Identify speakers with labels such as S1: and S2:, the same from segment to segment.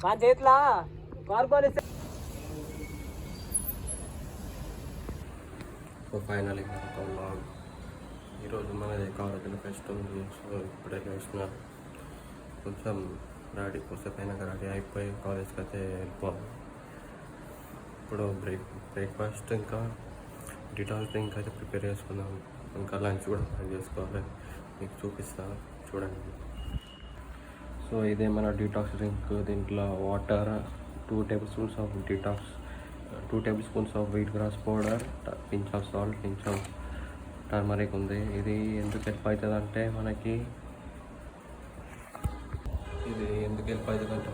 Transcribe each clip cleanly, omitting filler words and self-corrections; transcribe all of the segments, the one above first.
S1: మా చేతిలా మార్కోవాలి.
S2: So final log ఈరోజు మనది కాలేజీలో ఫెస్ట్ ఉంది. సో ఇప్పుడే లేచిన కొంచెం రెడీ కొద్దిసేపు రెడీ అయిపోయి కాలేజ్కి అయితే వెళ్ళిపోవాలి. ఇప్పుడు బ్రేక్ఫాస్ట్ ఇంకా డిటాల్స్ డ్రింక్ అయితే ప్రిపేర్ చేసుకున్నాం. ఇంకా లంచ్ కూడా ప్లాన్ చేసుకోవాలి, మీకు చూపిస్తాను చూడండి. సో ఇదే మన డిటాక్స్ డ్రింక్. దీంట్లో water, 2 table spoons of detox, 2 table spoons of wheat grass powder, pinch of salt, pinch of turmeric ఉంది. ఇది ఎందుకు హెల్ప్ అవుతుంది అంటే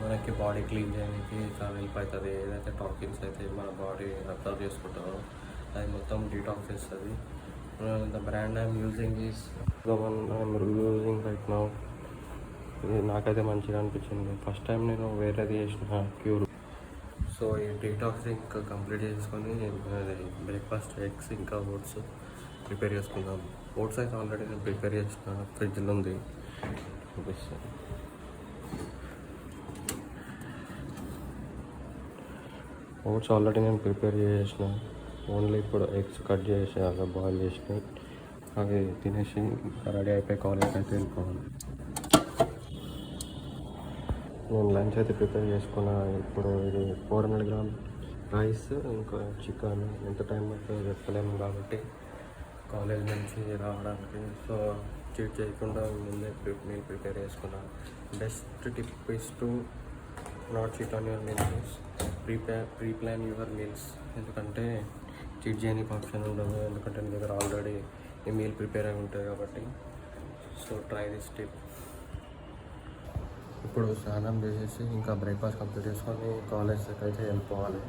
S2: మనకి బాడీ క్లీన్ చేయడానికి చాలా హెల్ప్ అవుతుంది. ఏదైతే టాక్సిన్స్ అయితే మన బాడీ అబ్జర్వ్ చేసుకుంటారో అది మొత్తం డీటాక్స్ చేస్తుంది. The brand I'm using is the one I'm using right now. ఇది నాకైతే మంచిగా అనిపించింది. ఫస్ట్ టైం నేను వేరేది చేసిన క్యూర్. సో ఈ డీటాక్స్ డ్రింక్ కంప్లీట్ చేసుకొని బ్రేక్ఫాస్ట్ ఎగ్స్ ఇంకా ఓట్స్ ప్రిపేర్ చేసుకుందాం. ఓట్స్ అయితే ఆల్రెడీ నేను ప్రిపేర్ చేసిన, ఫ్రిడ్జ్లో ఉంది, చూపిస్తాను. ఓట్స్ ఆల్రెడీ నేను ప్రిపేర్ చేసిన, ఓన్లీ ఇప్పుడు ఎగ్స్ కట్ చేసి అలా బాయిల్ చేసి అవి తినేసి రెడీ అయిపోయి కాలేజ్కి అయితే వెళ్ళిపోవాలి. నేను లంచ్ అయితే ప్రిపేర్ చేసుకున్నా. ఇప్పుడు ఇది 400 గ్రామ్ రైస్ ఇంకా చికెన్. ఎంత టైం అయితే చెప్పలేము కాబట్టి కాలేజ్ నుంచి రావడానికి. సో చీట్ చేయకుండా ముందే మీల్ ప్రిపేర్ చేసుకున్నాను. Best tip is to not cheat on your meals, pre plan your meals. ఎందుకంటే చీట్ చేయడానికి ఆప్షన్ ఉండదు, ఎందుకంటే మీ దగ్గర ఆల్రెడీ ఈ మీల్ ప్రిపేర్ అయి ఉంటుంది కాబట్టి. So try this tip. ఇప్పుడు స్నానం చేసేసి ఇంకా బ్రేక్ఫాస్ట్ కంప్లీట్ చేసుకొని కాలేజ్కి అయితే వెళ్ళిపోవాలి.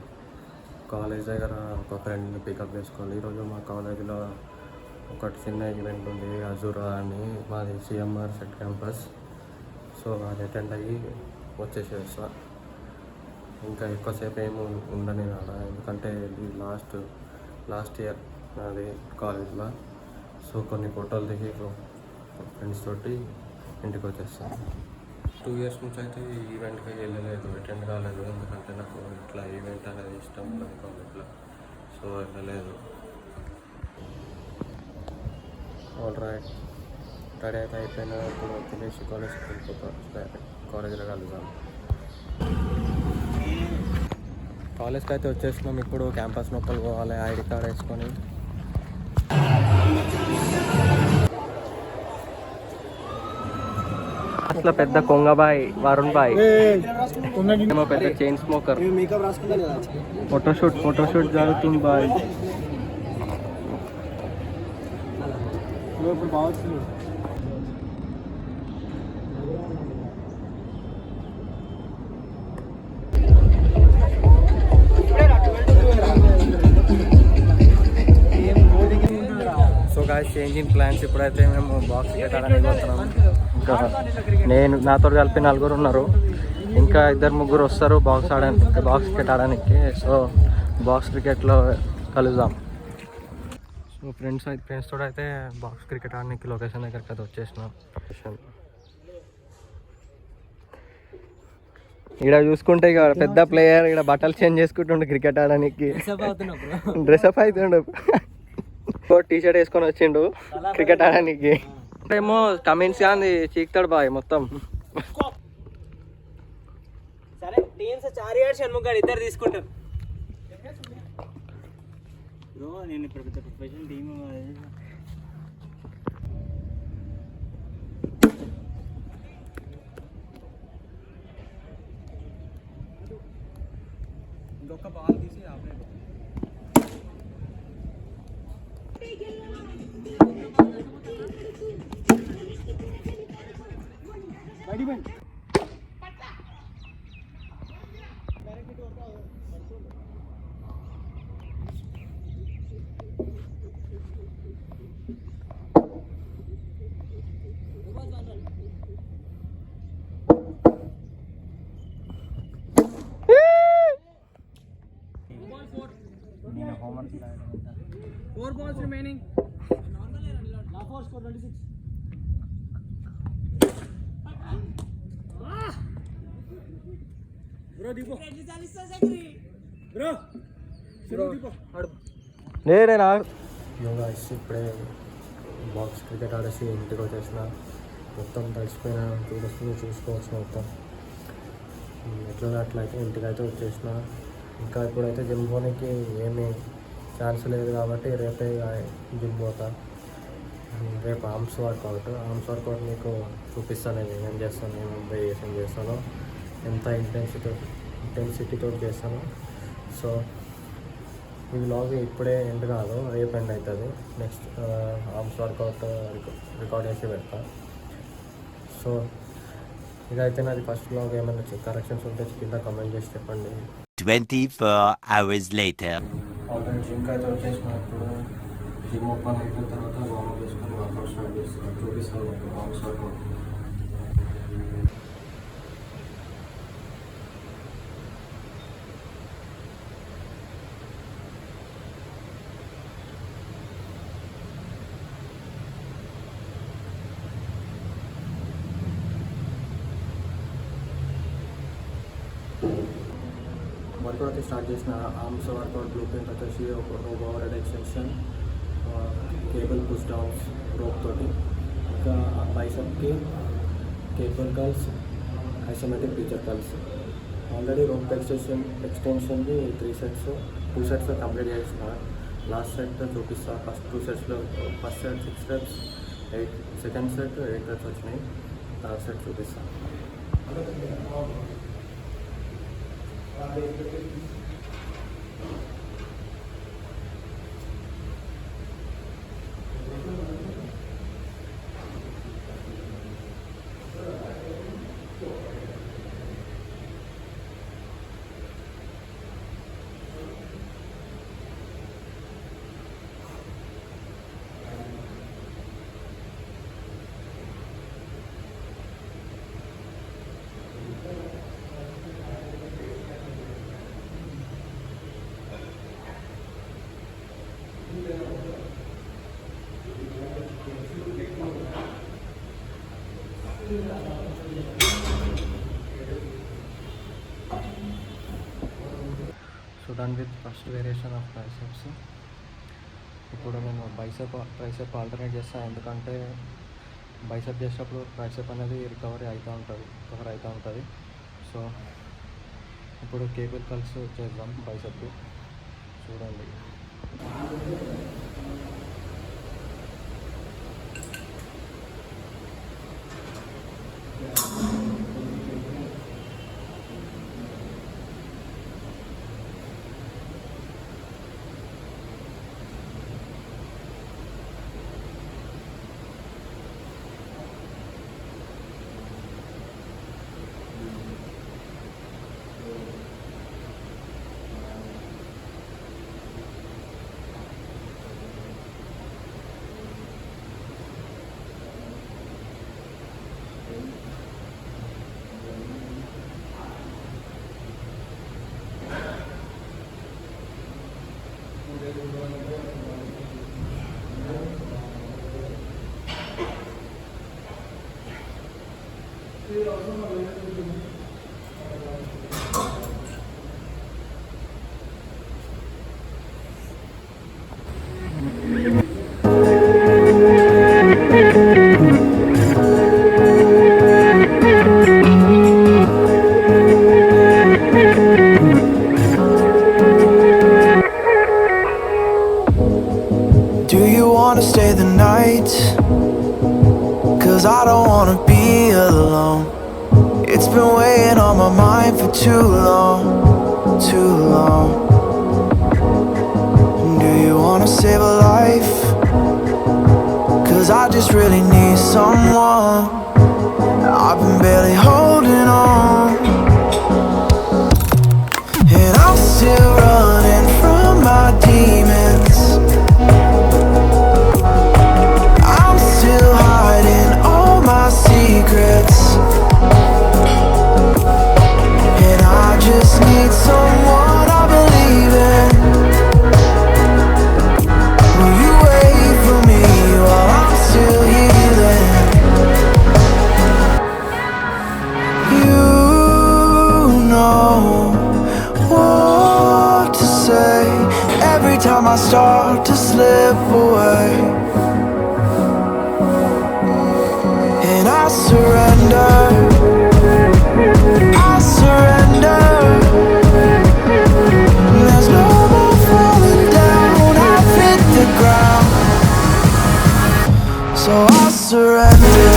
S2: కాలేజ్ దగ్గర ఒక ఫ్రెండ్ని పికప్ చేసుకోవాలి. ఈరోజు మా కాలేజీలో ఒకటి చిన్న ఈవెంట్ ఉంది, అజూరా అని, మాది సిఎంఆర్ సెట్ క్యాంపస్. సో అది అటెండ్ అయ్యి వచ్చేసేస్తా. ఇంకా ఎక్కువసేపు ఏమి ఉండని రాడా, ఎందుకంటే ఇది లాస్ట్ ఇయర్ నాది కాలేజ్లో. సో కొన్ని ఫోటోలు దిగి ఫ్రెండ్స్ తోటి ఇంటికి వచ్చేస్తాను. 2 ఇయర్స్ నుంచి అయితే ఈ ఈవెంట్కి వెళ్ళలేదు, అటెండ్ కాలేదు. ఎందుకంటే నాకు ఇట్లా ఈవెంట్ అనేది ఇష్టం ఉండదు కాలేజ్లో, సో వెళ్ళలేదు. ఆల్ రైట్, రెడీ అయితే అయిపోయినా ఇప్పుడు తినేసి కాలేజ్కి వెళ్ళిపోతాను. కాలేజీలో కలుద్దాం. కాలేజ్కి అయితే వచ్చేసినాం. ఇప్పుడు క్యాంపస్ మొక్కలు పోవాలి, ఐడి కార్డ్ వేసుకొని. అసలు పెద్ద కొంగబాయ్ వరుణ్ బాయ్, పెద్ద చైన్ స్మోకర్. ఫోటోషూట్ జరుగుతుంది బాయ్. Changing plans. ఇప్పుడైతే మేము బాక్స్ పెట్టడానికి పోతున్నాము. ఇంకా నాతో కలిపి 4 ఉన్నారు, ఇంకా 2-3 వస్తారు బాక్స్ క్రికెట్ ఆడడానికి. సో బాక్స్ క్రికెట్లో కలుద్దాం. సో ఫ్రెండ్స్ తోటి అయితే బాక్స్ క్రికెట్ ఆడడానికి లొకేషన్ దగ్గరికి అయితే వచ్చేసినాం. ఇక్కడ చూసుకుంటే ఇక పెద్ద ప్లేయర్ ఇక్కడ బట్టలు చేంజ్ చేసుకుంటుండే క్రికెట్ ఆడడానికి. డ్రెస్అప్ అవుతుండు, టీ-షర్ట్ వేసుకొని వచ్చిండు క్రికెట్ ఆడడానికి. ఏమో కమిన్స్ కానీ చీకుతాడు బాయ్ మొత్తం.
S1: సరే టీమ్స్ చార్యాడ్ షణ్ముఖ్ గారు ఇద్దరు తీసుకుంటారు. నేను ఇప్పుడు పెద్ద ప్రొఫెషనల్ టీమ్. ఇంకొక బాల్ తీసి Four balls remaining. Now for score 26. Bro దిపో బ్రో దిపో
S2: నేను యోగా ఇప్పుడే బాక్స్ క్రికెట్ ఆడేసి ఇంటికి వచ్చేసిన. మొత్తం తడిసిపోయిన చూసుకోవచ్చు మొత్తం. ఎట్లా అట్లయితే ఇంటికి అయితే వచ్చేసిన. ఇంకా ఇప్పుడైతే జిమ్ పోనీకి ఏమీ ఛాన్స్ లేదు కాబట్టి రేపే జిమ్ పోతా. రేపు ఆర్మ్స్ వర్కౌట్ మీకు చూపిస్తాను. నేను ఏమేమి చేస్తాను, ఏమేమి వేరియేషన్ చేస్తాను, ఎంత ఇంటెన్సిటీతో చేస్తాను. సో ఈ వ్లాగ్ ఇప్పుడే ఎండ్ కాదు, రేపు ఎండ్ అవుతుంది. నెక్స్ట్ ఆర్మ్స్ వర్కౌట్ రికార్డ్ చేసి పెడతా. సో ఇదైతే నాది ఫస్ట్ వ్లాగ్. ఏమైనా కరెక్షన్స్ ఉంటే కింద కమెంట్ చేసి చెప్పండి.
S3: 24 hours later.
S2: ఆల్రెడీ జిమ్కి అయితే వచ్చేసిన. ఇప్పుడు జిమ్ ఓపెన్ అయిపోయిన తర్వాత వార్మప్ చేసుకొని వర్కౌట్ స్టార్ట్ చేస్తాను. చూపిస్తాను మీకు ఆర్మ్స్ వర్కౌట్. వర్కౌట్ అయితే స్టార్ట్ చేసిన. ఆర్మ్స్ వర్కౌట్ బ్లూ ప్రింట్ వచ్చేసి ఒక overhead extension, cable pushdowns rope తోటి, ఇంకా బైసెప్కి cable curls, isometric preacher curls. Already rope ఎక్స్టెన్షన్ది 2 సెట్స్ కంప్లీట్ చేసిన. లాస్ట్ సెట్ చూపిస్తా. ఫస్ట్ 2 సెట్స్లో first set 6 reps, second set 8 reps వచ్చినాయి. థర్డ్ సెట్ చూపిస్తాను. So done with first variation of triceps. ఇప్పుడు నేను ట్రైసెప్ ఆల్టర్నేట్ చేస్తాను. ఎందుకంటే బైసెప్ చేసేటప్పుడు ట్రైసెప్ అనేది కవర్ అవుతూ ఉంటుంది. సో ఇప్పుడు కేబుల్ కర్ల్స్ చేద్దాం బైసెప్కి. చూడండి.
S4: Do you wanna stay the night? 'Cause I don't wanna be alone. It's been weighing on my mind for too long, too long. Do you wanna save a life? 'Cause I just really need someone. I've been barely holding on, and I'm still running from my demons. I'm still hiding all my secrets, and I just need someone I believe in. Will you wait for me while I'm still healing? You I start to slip away, and I surrender, I surrender. There's no more falling down, I've hit the ground, so I surrender.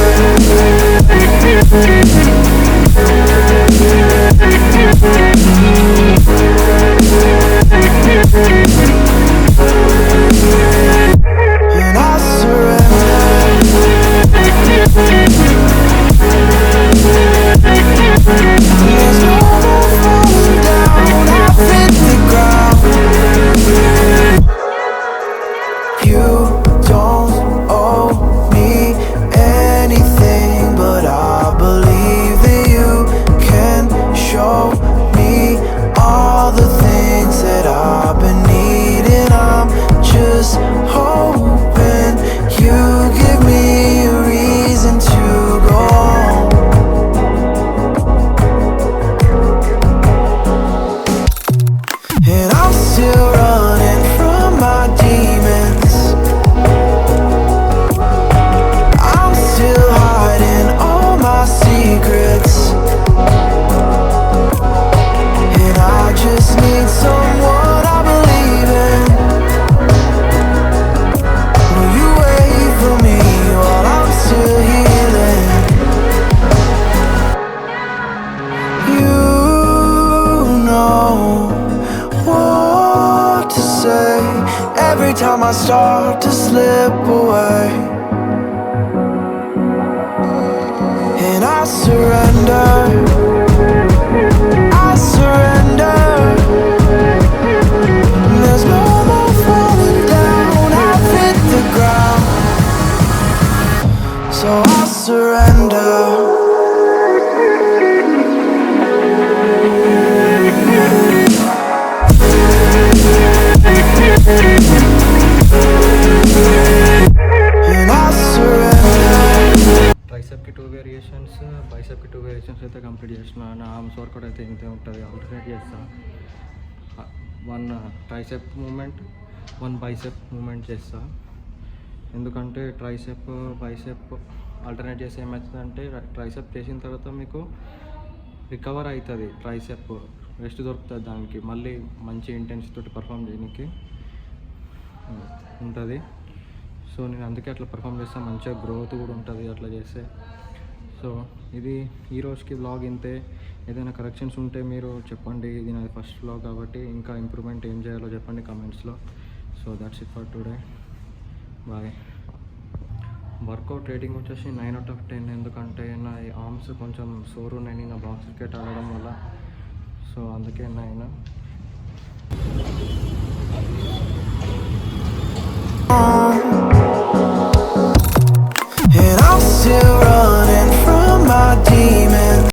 S4: And I surrender. There's no more falling down, I've hit the ground. You don't owe me anything, but I believe that you can show me all the things that I've been needing. I'm just hoping you give me a reason to go on. And I'm still running from my demons, I'm still hiding all my secrets, and I just need someone I believe in. Will you wait for me while I'm still healing? You know what to say every time I start to slip away, and I surrender, I surrender. There's no more falling down, I've hit the ground, so I surrender. And I surrender.
S2: ట్రైసెప్కి 2 variations, బైసెప్కి 2 variations అయితే complete చేసిన. నా arms work out అయితే ఇంతే ఉంటుంది, alternate చేస్తా. 1 tricep moment, 1 bicep moment చేస్తా. ఎందుకంటే ట్రైసెప్ బైసెప్ ఆల్టర్నేట్ చేస్తే ఏమవుతుందంటే, ట్రైసెప్ చేసిన తర్వాత మీకు రికవర్ అవుతుంది, ట్రైసెప్ రెస్ట్ దొరుకుతుంది, దానికి మళ్ళీ మంచి ఇంటెన్సిటీ తోటి పర్ఫామ్ చేయడానికి ఉంటుంది. సో నేను అందుకే అట్లా పర్ఫామ్ చేస్తే మంచిగా గ్రోత్ కూడా ఉంటుంది అట్లా చేస్తే. సో ఇది ఈ రోజుకి వ్లాగ్ ఇంతే. ఏదైనా కరెక్షన్స్ ఉంటే మీరు చెప్పండి. ఇది నాది ఫస్ట్ వ్లాగ్ కాబట్టి ఇంకా ఇంప్రూవ్మెంట్ ఏం చేయాలో చెప్పండి కమెంట్స్లో. So that's it for today, bye. Workout rating వచ్చేసి 9/10, ఎందుకంటే నా ఆర్మ్స్ కొంచెం సోర్ ఉన్నాయి నా బాక్స్ క్రికెట్ ఆడడం వల్ల. సో అందుకే 9.